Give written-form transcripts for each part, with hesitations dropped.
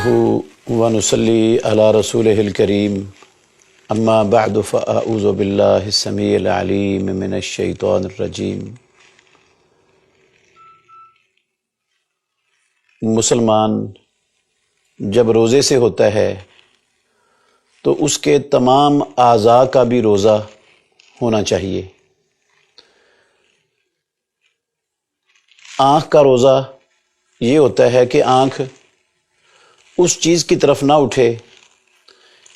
नहमदुहु व नुसल्ली अला रसूलिहिल करीम अम्मा बअद फ़अऊज़ु बिल्लाहि स्समीइल अलीम मिनश शैतानिर रजीम। मुसलमान जब रोज़े से होता है तो उसके तमाम आज़ा का भी रोज़ा होना चाहिए। आँख का रोज़ा ये होता है कि आँख उस चीज़ की तरफ ना उठे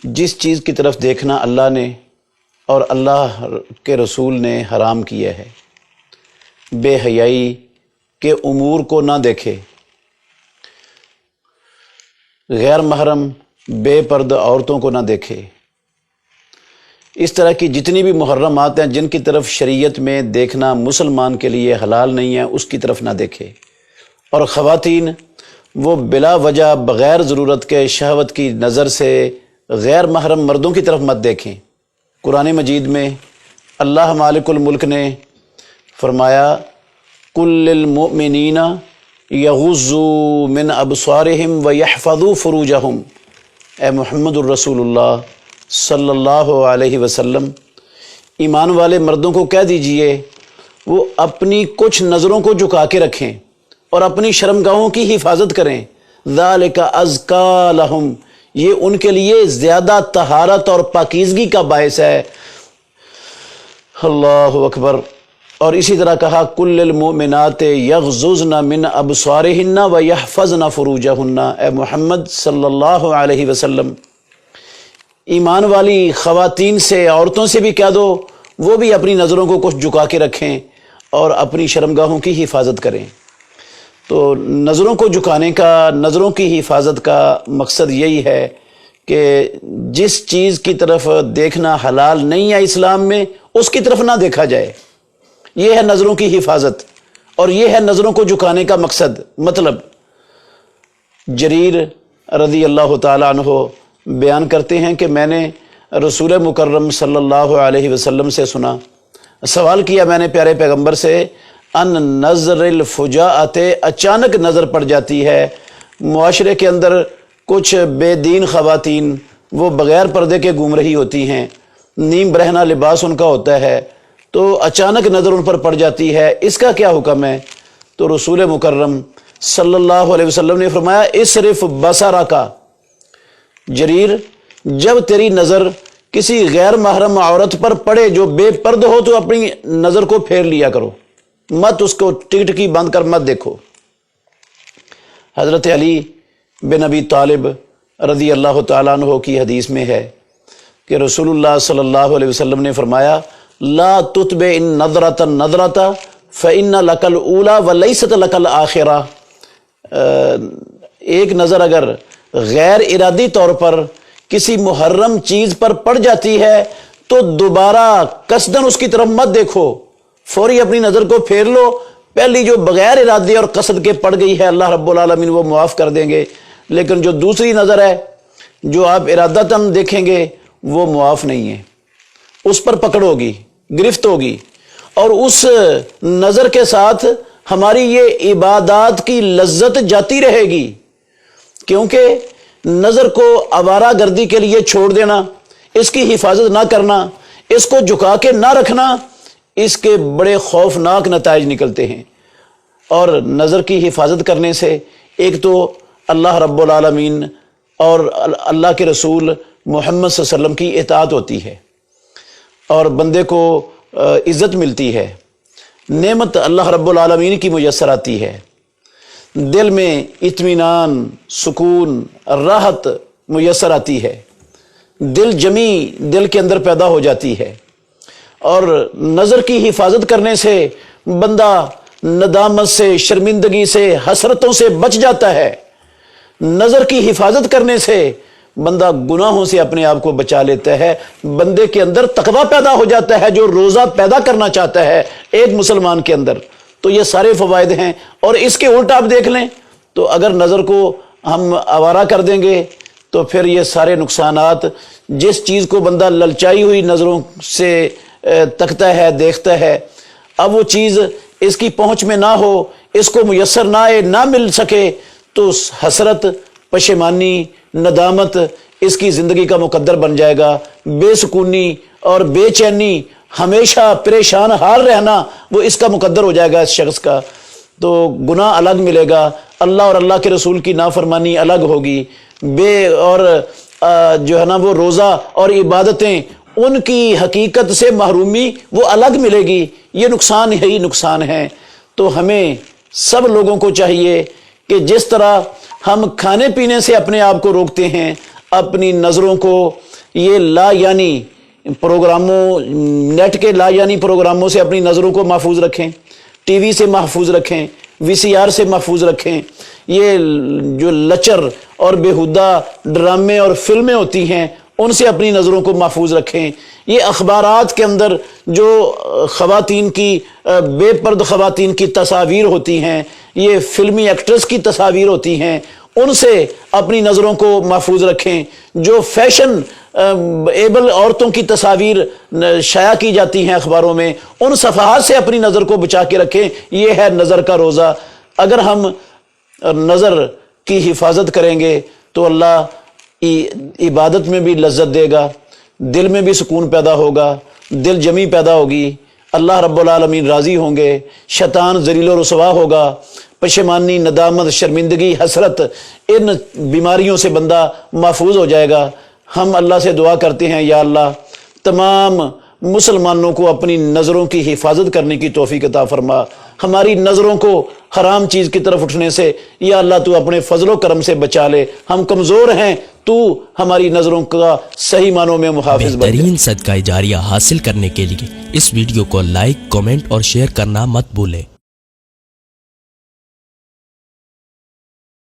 जिस चीज़ की तरफ देखना अल्लाह ने और अल्लाह के रसूल ने हराम किया है। बेहयाई के उमूर को ना देखे, गैर महरम बेपर्द औरतों को ना देखे। इस तरह की जितनी भी मुहर्रमात हैं जिनकी तरफ शरीयत में देखना मुसलमान के लिए हलाल नहीं है, उसकी तरफ ना देखे। और ख़वातीन वो बिला वजह बग़ैर ज़रूरत के शहवत की नज़र से गैर महरम मर्दों की तरफ मत देखें। कुरान मजीद में अल्लाह मालिकुल मुल्क ने फरमाया कुल्लिल मुमिनीना यग़ुज़्ज़ू मिन अबसारिहिम व यहफ़ज़ू फ़ुरूजहुम। ए मुहम्मदुर रसूलुल्लाह सल्लल्लाहु अलैहि वसल्लम, ईमान वाले मर्दों को कह दीजिए वो अपनी कुछ नज़रों को झुका के रखें और अपनी शर्मगाहों की हिफाजत करें। ज़ालिका अज़का लहुम, ये उनके लिए ज़्यादा तहारत और पाकीज़गी का बायस है। अल्लाहु अकबर। और इसी तरह कहा कुल्लिल मुमिनात यग़ज़ुज़्न मिन अबसारिहिन्ना व यहफ़ज़्न फ़ुरूजहुन्ना। ए मुहम्मद सल्लल्लाहु अलैहि वसल्लम, ईमान वाली ख़वातीन से, औरतों से भी कह दो वो भी अपनी नज़रों को कुछ झुका के रखें और अपनी शर्मगाहों की हिफाजत करें। तो नज़रों को झुकाने का, नज़रों की हिफाजत का मकसद यही है कि जिस चीज़ की तरफ देखना हलाल नहीं है इस्लाम में, उसकी तरफ ना देखा जाए। ये है नज़रों की हिफाजत और ये है नज़रों को झुकाने का मकसद। मतलब जरीर रज़ी अल्लाह ताला अन्हु बयान करते हैं कि मैंने रसूल मुकर्रम सल्लल्लाहु अलैहि वसल्लम से सुना, सवाल किया मैंने प्यारे पैगंबर से, अन नज़रिल फुजाअते, अचानक नज़र पड़ जाती है। मुआशरे के अंदर कुछ बेदीन ख़वातीन वो बग़ैर पर्दे के घूम रही होती हैं, नीम बरहना लिबास उनका होता है, तो अचानक नज़र उन पर पड़ जाती है, इसका क्या हुक्म है? तो रसूल मुकर्रम सल्लल्लाहु अलैहि वसल्लम ने फरमाया इसरिफ बसरा का, जरीर जब तेरी नज़र किसी गैर महरम औरत पर पड़े जो बेपर्द हो तो अपनी नज़र को फेर लिया करो, मत उसको टिकटकी बंद कर मत देखो। हज़रत अली बिन अबी तालिब रज़ी अल्लाह ताला अन्हु की हदीस में है कि रसूलुल्लाह सल्लल्लाहु अलैहि वसल्लम ने फरमाया ला तुतबे इन नज़रतन नज़रता फ़इन्ना लकल ऊला व लैसत लकल आखिरा। एक नज़र अगर गैर इरादी तौर पर किसी मुहर्रम चीज़ पर पड़ जाती है तो दोबारा कसदन उसकी तरफ मत देखो, फौरी अपनी नज़र को फेर लो। पहली जो बग़ैर इरादे और कसद के पड़ गई है अल्लाह रब्बुल आलमीन वो मुआफ़ कर देंगे, लेकिन जो दूसरी नज़र है जो आप इरादतन देखेंगे वो मुआफ़ नहीं है, उस पर पकड़ होगी, गिरफ्त होगी। और उस नज़र के साथ हमारी ये इबादत की लज्जत जाती रहेगी, क्योंकि नज़र को आवारा गर्दी के लिए छोड़ देना, इसकी हिफाजत ना करना, इसको झुका के ना रखना, इसके बड़े खौफनाक नताइज निकलते हैं। और नज़र की हिफाजत करने से एक तो अल्लाह रब्बुल आलमीन और अल्लाह के रसूल मोहम्मद सल्लल्लाहु अलैहि वसल्लम की इताअत होती है और बंदे को इज़्ज़त मिलती है, नेमत अल्लाह रब्बुल आलमीन की मुयस्सर आती है, दिल में इत्मीनान, सुकून, राहत मुयस्सर आती है, दिल जमी दिल के अंदर पैदा हो जाती है। और नज़र की हिफाजत करने से बंदा नदामत से, शर्मिंदगी से, हसरतों से बच जाता है। नज़र की हिफाजत करने से बंदा गुनाहों से अपने आप को बचा लेता है, बंदे के अंदर तकवा पैदा हो जाता है जो रोज़ा पैदा करना चाहता है एक मुसलमान के अंदर। तो ये सारे फ़वाइद हैं। और इसके उल्टा आप देख लें तो अगर नज़र को हम आवारा कर देंगे तो फिर ये सारे नुकसानात, जिस चीज़ को बंदा ललचाई हुई नज़रों से तकता है, देखता है, अब वो चीज़ इसकी पहुँच में ना हो, इसको मुयस्सर ना आए, ना मिल सके, तो हसरत पशेमानी, नदामत इसकी ज़िंदगी का मुकद्दर बन जाएगा। बेसुकूनी और बेचैनी, हमेशा परेशान हाल रहना, वो इसका मुकद्दर हो जाएगा इस शख्स का। तो गुनाह अलग मिलेगा, अल्लाह और अल्लाह के रसूल की नाफरमानी अलग होगी। और जो है ना वो रोज़ा और इबादतें, उनकी हकीकत से महरूमी वो अलग मिलेगी। ये नुकसान ही नुकसान है। तो हमें सब लोगों को चाहिए कि जिस तरह हम खाने पीने से अपने आप को रोकते हैं, अपनी नज़रों को ये लायानी प्रोग्रामों, नेट के लायानी प्रोग्रामों से अपनी नज़रों को महफूज रखें, टीवी से महफूज रखें, वीसीआर से महफूज रखें। ये जो लचर और बेहुदा ड्रामे और फिल्में होती हैं, उनसे अपनी नज़रों को महफूज रखें। ये अखबारात के अंदर जो ख़वातीन की, बेपर्द ख़वातीन की तस्वीर होती हैं, ये फिल्मी एक्ट्रेस की तस्वीर होती हैं, उनसे अपनी नज़रों को महफूज रखें। जो फैशन एबल औरतों की तस्वीर शाया की जाती हैं अखबारों में, उन सफ़हात से अपनी नज़र को बचा के रखें। ये है नज़र का रोज़ा। अगर हम नज़र की हिफाजत करेंगे तो अल्लाह इबादत में भी लज्जत देगा, दिल में भी सुकून पैदा होगा, दिल जमी पैदा होगी, अल्लाह रब्बुल आलमीन राज़ी होंगे, शैतान ज़लील व रुसवा होगा। पशेमानी, नदामत, शर्मिंदगी, हसरत, इन बीमारियों से बंदा महफूज हो जाएगा। हम अल्लाह से दुआ करते हैं, या अल्लाह तमाम मुसलमानों को अपनी नज़रों की हिफाजत करने की तौफीक अता फरमा। हमारी नज़रों को हराम चीज़ की तरफ उठने से या अल्लाह तू अपने फजलो करम से बचा ले। हम कमज़ोर हैं, तू हमारी नज़रों का सही मानों में मुहाफिज बन। बेहतरीन सदका जारिया हासिल करने के लिए इस वीडियो को लाइक, कमेंट और शेयर करना मत भूलें।